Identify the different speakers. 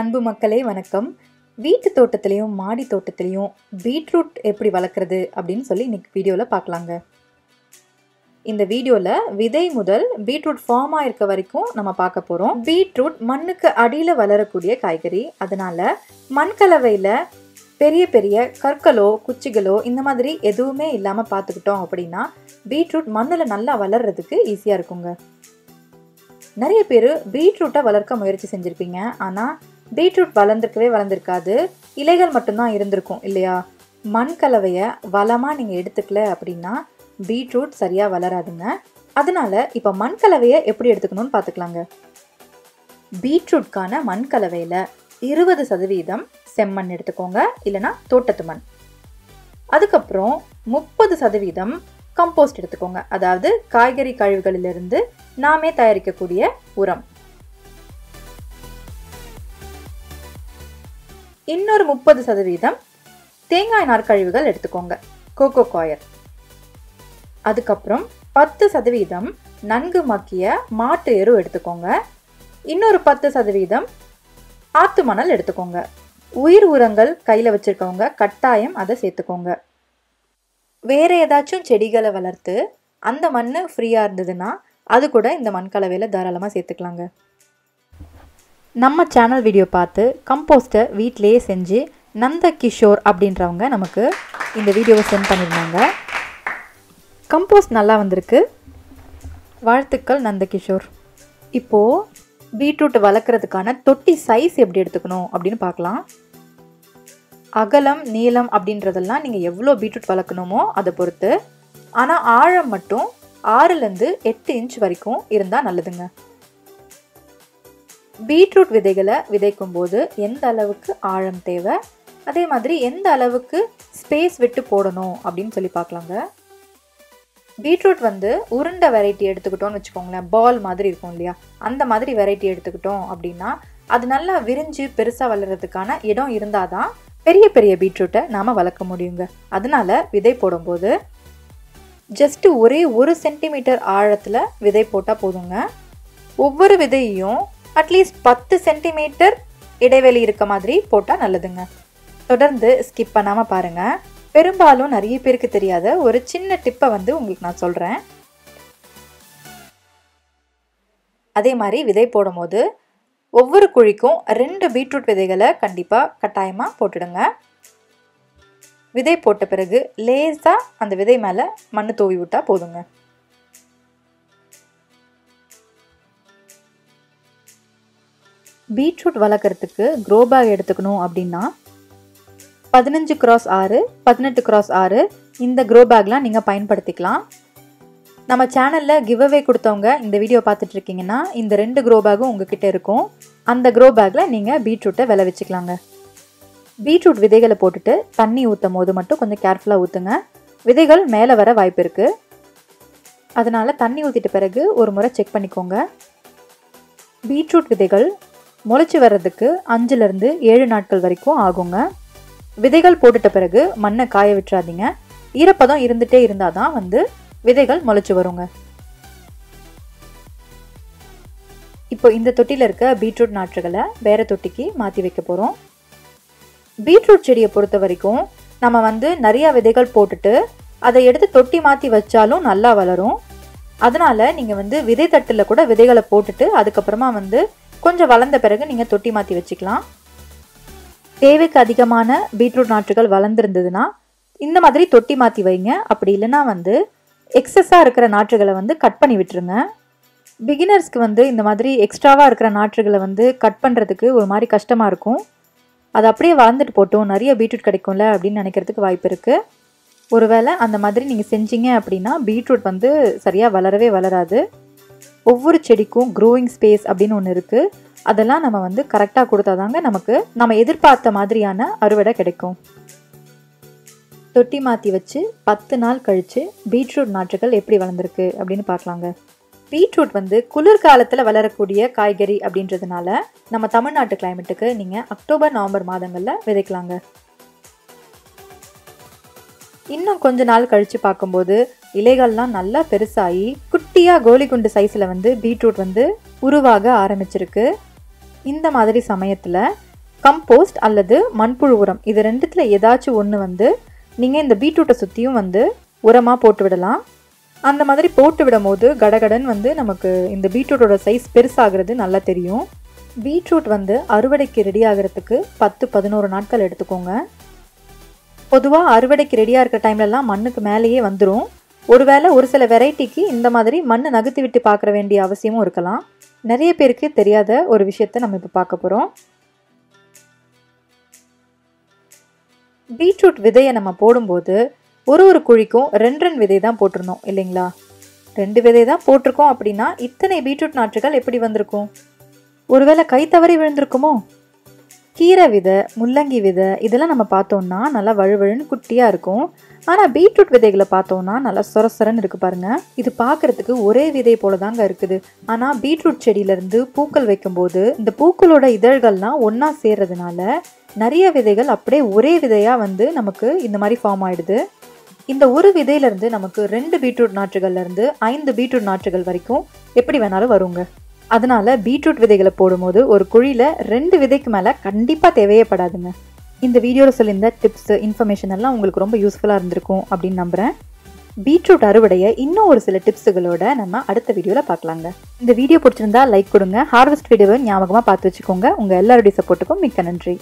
Speaker 1: அன்பு மக்களே வணக்கம். வீட்டு தோட்டத்திலையும் மாடி தோட்டத்திலையும் பீட்ரூட் எப்படி வளர்க்குறது அப்படின்னு சொல்லி இன்னைக்கு வீடியோவில் பார்க்கலாங்க. இந்த வீடியோவில் விதை முதல் பீட்ரூட் ஃபார்ம் ஆயிருக்க வரைக்கும் நம்ம பார்க்க போகிறோம். பீட்ரூட் மண்ணுக்கு அடியில் வளரக்கூடிய காய்கறி. அதனால் மண் கலவையில் பெரிய பெரிய கற்களோ குச்சிகளோ இந்த மாதிரி எதுவுமே இல்லாமல் பார்த்துக்கிட்டோம் அப்படின்னா பீட்ரூட் மண்ணில் நல்லா வளர்கிறதுக்கு ஈஸியாக இருக்குங்க. நிறைய பேர் பீட்ரூட்டை வளர்க்க முயற்சி செஞ்சுருப்பீங்க. ஆனால் பீட்ரூட் வளர்ந்துருக்காது, இலைகள் மட்டும்தான் இருந்திருக்கும் இல்லையா? மண் கலவையை வளமாக நீங்கள் எடுத்துக்கல அப்படின்னா பீட்ரூட் சரியாக வளராதுங்க. அதனால இப்போ மண் கலவையை எப்படி எடுத்துக்கணும்னு பார்த்துக்கலாங்க. பீட்ரூட்கான மண் கலவையில் 20% செம்மண் எடுத்துக்கோங்க, இல்லைனா தோட்டத்து மண். அதுக்கப்புறம் 30% கம்போஸ்ட் எடுத்துக்கோங்க, அதாவது காய்கறி கழிவுகளிலிருந்து நாமே தயாரிக்கக்கூடிய உரம். இன்னொரு 30% தேங்காய் நார் கழிவுகள் எடுத்துக்கோங்க, கோகோ காயர். அதுக்கப்புறம் 10% நன்கு மக்கிய மாட்டு எரு எடுத்துக்கோங்க. இன்னொரு 10% ஆத்து மணல் எடுத்துக்கோங்க. உயிர் உரங்கள் கையில் வச்சுருக்கவங்க கட்டாயம் அதை சேர்த்துக்கோங்க. வேறு ஏதாச்சும் செடிகளை வளர்த்து அந்த மண் ஃப்ரீயாக இருந்ததுன்னா அது கூட இந்த மண் கலவையில் தாராளமாக சேர்த்துக்கலாங்க. நம்ம சேனல் வீடியோ பார்த்து கம்போஸ்ட்டை வீட்டிலேயே செஞ்சு நந்த கிஷோர் அப்படின்றவங்க நமக்கு இந்த வீடியோவை சென்ட் பண்ணியிருந்தாங்க. கம்போஸ்ட் நல்லா வந்திருக்கு, வாழ்த்துக்கள் நந்த கிஷோர். இப்போது பீட்ரூட் வளர்க்குறதுக்கான தொட்டி சைஸ் எப்படி எடுத்துக்கணும் அப்படின்னு பார்க்கலாம். அகலம் நீளம் அப்படின்றதெல்லாம் நீங்கள் எவ்வளோ பீட்ரூட் வளர்க்கணுமோ அதை பொறுத்து. ஆனால் ஆழம் மட்டும் 6லேருந்து 8 இன்ச் வரைக்கும் இருந்தால் நல்லதுங்க. பீட்ரூட் விதைகளை விதைக்கும் போது எந்த அளவுக்கு ஆழம் தேவை, அதே மாதிரி எந்த அளவுக்கு ஸ்பேஸ் விட்டு போடணும் அப்படின்னு சொல்லி பார்க்கலாங்க. பீட்ரூட் உருண்டை வெரைட்டி எடுத்துக்கிட்டோம்னு வச்சுக்கோங்களேன், பால் மாதிரி இருக்கும் இல்லையா, அந்த மாதிரி வெரைட்டி எடுத்துக்கிட்டோம் அப்படின்னா அது நல்லா விரிஞ்சு பெருசாக வளர்கிறதுக்கான இடம் இருந்தால் தான் பெரிய பெரிய பீட்ரூட்டை நாம் வளர்க்க முடியுங்க. அதனால விதை போடும்போது ஜஸ்ட்டு ஒரே 1 சென்டிமீட்டர் ஆழத்தில் விதை போட்டால் போதுங்க. ஒவ்வொரு விதையும் அட்லீஸ்ட் 10 சென்டிமீட்டர் இடைவெளி இருக்க மாதிரி போட்டால் நல்லதுங்க. தொடர்ந்து ஸ்கிப் பண்ணாமல் பாருங்கள். பெரும்பாலும் நிறைய பேருக்கு தெரியாத ஒரு சின்ன டிப்பை உங்களுக்கு நான் சொல்கிறேன். அதே மாதிரி விதை போடும்போது ஒவ்வொரு குழிக்கும் 2 பீட்ரூட் விதைகளை கண்டிப்பாக கட்டாயமாக போட்டுடுங்க. விதை போட்ட பிறகு லேசாக அந்த விதை மேலே மண் தூவி விட்டால் போதுங்க. பீட்ரூட் வளர்க்குறதுக்கு க்ரோ பேக் எடுத்துக்கணும் அப்படின்னா 15x6, 18x6 இந்த க்ரோ பேக்லாம் நீங்கள் பயன்படுத்திக்கலாம். நம்ம சேனலில் கிவ் அவே கொடுத்தவங்க இந்த வீடியோ பார்த்துட்டு இருக்கீங்கன்னா இந்த 2 க்ரோ பேக்கும் உங்ககிட்ட இருக்கும். அந்த க்ரோ பேக்கில் நீங்கள் பீட்ரூட்டை விளை வச்சுக்கலாங்க. பீட்ரூட் விதைகளை போட்டுட்டு தண்ணி ஊற்றும் போது மட்டும் கொஞ்சம் கேர்ஃபுல்லாக ஊற்றுங்க. விதைகள் மேலே வர வாய்ப்பு இருக்குது. அதனால் தண்ணி ஊற்றிட்ட பிறகு ஒரு முறை செக் பண்ணிக்கோங்க. பீட்ரூட் விதைகள் முளைச்சி வர்றதுக்கு 5லேருந்து 7 நாட்கள் வரைக்கும் ஆகுங்க. விதைகள் போட்டுட்ட பிறகு மண்ணை காய விட்டுறாதீங்க. ஈரப்பதம் இருந்துகிட்டே இருந்தால் தான் விதைகள் முளைச்சி வருங்க. இப்போ இந்த தொட்டியில் இருக்க பீட்ரூட் நாற்றுகளை வேறு தொட்டிக்கு மாற்றி வைக்க போகிறோம். பீட்ரூட் செடியை பொறுத்த வரைக்கும் நம்ம நிறையா விதைகள் போட்டுட்டு அதை எடுத்து தொட்டி மாற்றி வச்சாலும் நல்லா வளரும். அதனால் நீங்கள் விதை தட்டில் கூட விதைகளை போட்டுட்டு அதுக்கப்புறமா கொஞ்சம் வளர்ந்த பிறகு நீங்கள் தொட்டி மாற்றி வச்சுக்கலாம். தேவைக்கு அதிகமான பீட்ரூட் நாற்றுகள் வளர்ந்துருந்ததுன்னா இந்த மாதிரி தொட்டி மாற்றி வைங்க. அப்படி இல்லைன்னா எக்ஸஸாக இருக்கிற நாற்றுகளை கட் பண்ணி விட்டுருங்க. பிகினர்ஸ்க்கு இந்த மாதிரி எக்ஸ்ட்ராவாக இருக்கிற நாற்றுகளை கட் பண்ணுறதுக்கு ஒரு மாதிரி கஷ்டமாக இருக்கும். அது அப்படியே வளர்ந்துட்டு போட்டோம், நிறைய பீட்ரூட் கிடைக்கும்ல அப்படின்னு நினைக்கிறதுக்கு வாய்ப்பு இருக்குது. ஒருவேளை அந்த மாதிரி நீங்கள் செஞ்சீங்க அப்படின்னா பீட்ரூட் சரியாக வளரவே வளராது. ஒவ்வொரு செடிக்கும் க்ரோயிங் ஸ்பேஸ் அப்படின்னு ஒன்று இருக்குது. அதெல்லாம் நம்ம கரெக்டாக கொடுத்தாதாங்க நம்ம எதிர்பார்த்த மாதிரியான அறுவடை கிடைக்கும். தொட்டி மாற்றி வச்சு 10 நாள் கழித்து பீட்ரூட் நாற்றுகள் எப்படி வளர்ந்துருக்கு அப்படின்னு பார்க்கலாங்க. பீட்ரூட் குளிர்காலத்தில் வளரக்கூடிய காய்கறி அப்படின்றதுனால நம்ம தமிழ்நாட்டு கிளைமேட்டுக்கு நீங்கள் அக்டோபர் நவம்பர் மாதங்களில் விதைக்கலாங்க. இன்னும் கொஞ்ச நாள் கழித்து பார்க்கும்போது இலைகள்லாம் நல்லா பெருசாகி குட்டியாக கோலி குண்டு சைஸில் பீட்ரூட் உருவாக ஆரம்பிச்சிருக்கு. இந்த மாதிரி சமயத்தில் கம்போஸ்ட் அல்லது மண்புழு உரம் இது ரெண்டுத்தில் ஏதாச்சும் ஒன்று வந்து நீங்கள் இந்த பீட்ரூட்டை சுற்றியும் வந்து உரமாக போட்டு விடலாம். அந்த மாதிரி போட்டு விடும் போது கடகடன் வந்து நமக்கு இந்த பீட்ரூட்டோட சைஸ் பெருசாகிறது நல்லா தெரியும். பீட்ரூட் வந்து அறுவடைக்கு ரெடி ஆகிறதுக்கு 10-11 நாட்கள் எடுத்துக்கோங்க. பொதுவாக அறுவடைக்கு ரெடியாக இருக்கிற டைம்லலாம் மண்ணுக்கு மேலேயே வந்துடும். ஒருவேளை ஒரு சில வெரைட்டிக்கு இந்த மாதிரி மண் நகர்த்தி விட்டு பார்க்குற வேண்டிய அவசியமும் இருக்கலாம். நிறைய பேருக்கு தெரியாத ஒரு விஷயத்தை நம்ம இப்போ பார்க்க போகிறோம். பீட்ரூட் விதையை நம்ம போடும்போது ஒரு குழிக்கும் 2 விதை தான் போட்டிருந்தோம் இல்லைங்களா? 2 விதை தான் போட்டிருக்கோம் அப்படின்னா இத்தனை பீட்ரூட் நாற்றுகள் எப்படி வந்திருக்கும்? ஒருவேளை கை தவறி விழுந்திருக்குமோ? கீரை விதை, முள்ளங்கி விதை இதெல்லாம் நம்ம பார்த்தோம்னா நல்லா வழுவழுன்னு குட்டியாக இருக்கும். ஆனால் பீட்ரூட் விதைகளை பார்த்தோம்னா நல்லா சொரசொரன்னு இருக்கு பாருங்க. இது பார்க்கறதுக்கு ஒரே விதை போல தாங்க இருக்குது. ஆனால் பீட்ரூட் செடியிலேருந்து பூக்கள் வைக்கும்போது இந்த பூக்களோட இதழ்கள்லாம் ஒன்றா சேர்றதுனால நிறைய விதைகள் அப்படியே ஒரே விதையாக வந்து நமக்கு இந்த மாதிரி ஃபார்ம் ஆயிடுது. இந்த ஒரு விதையிலேருந்து நமக்கு 2 பீட்ரூட் நாற்றுகள்லேருந்து 5 பீட்ரூட் நாற்றுகள் வரைக்கும் எப்படி வேணாலும் வருங்க. அதனால பீட்ரூட் விதைகளை போடும்போது ஒரு குழியில் 2 விதைக்கு மேலே கண்டிப்பாக தேவையப்படாதுங்க. இந்த வீடியோவில் சொல்லியிருந்த டிப்ஸ் இன்ஃபர்மேஷன் எல்லாம் உங்களுக்கு ரொம்ப யூஸ்ஃபுல்லாக இருந்திருக்கும் அப்படின்னு நம்புகிறேன். பீட்ரூட் அறுவடையை இன்னும் ஒரு சில டிப்ஸுகளோட நம்ம அடுத்த வீடியோவில் பார்க்கலாங்க. இந்த வீடியோ பிடிச்சிருந்தா லைக் கொடுங்க. ஹார்வெஸ்ட் வீடியோவை ஞாபகமாக பார்த்து வச்சுக்கோங்க. உங்கள் எல்லாருடைய சப்போர்ட்டுக்கும் மிக்க நன்றி.